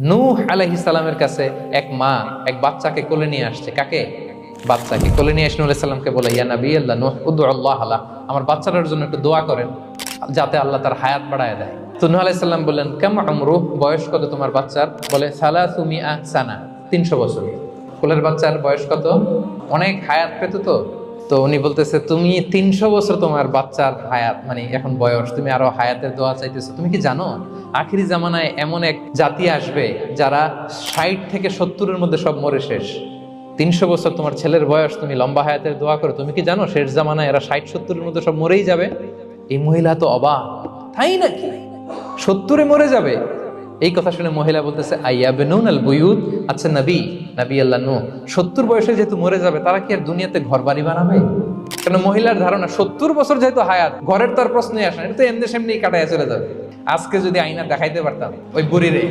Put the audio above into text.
নূহ আলাইহিস সালামের কাছে এক মা এক বাচ্চাকে কোলে নিয়ে আসছে। কাকে? বাচ্চাকে কোলে নিয়ে এসে নূহ আলাইহিস সালামকে বলে, ইয়া নবী আল্লাহ নূহ উদউ আল্লাহ আলা, আমার বাচ্চাটার জন্য একটু দোয়া করেন যাতে আল্লাহ তার হায়াত বাড়ায় দেয়। তো নূহ আলাইহিস সালাম বললেন, কাম আমরুহ, বয়স কত তোমার বাচ্চার? বলে সালাসু মিআ সানা, 300 বছর। কোলের বাচ্চার বয়স কত? অনেক হায়াত পেত তো। তো উনি বলতেছে, তুমি 300 বছর তোমার বাচ্চার হায়াত, মানে এখন বয়স, তুমি আরো হায়াতের দোয়া চাইতেছো। তুমি কি জানো আখিরি জামানায় এমন এক জাতি আসবে যারা 60 থেকে 70-এর মধ্যে সব মরে শেষ। 300 বছর তোমার ছেলের বয়স, তুমি লম্বা হায়াতের দোয়া করো। তুমি কি জানো শেষ জামানায় এরা 60-70-এর মধ্যে সব মরেই যাবে? এই মহিলা তো অবাক, তাই নাকি 70-এ মরে যাবে? এই কথা শুনে মহিলা বলতেছে, আইয়াবনুন আল বুয়ুত, আচ্ছা নবী আল্লাহ নূহ 70 বয়সে যেহেতু মরে যাবে, তারা কি আর দুনিয়াতে ঘর বাড়ি বানাবে? কেন মহিলার ধারণা 70 বছর যেহেতু হায়াত, ঘরের তো আর প্রশ্নই আসে না, এটা তো এমনি সেমনি কাটায় চলে যাবে। আজকে যদি আয়না দেখাইতে পারতাম ওই বুড়িরে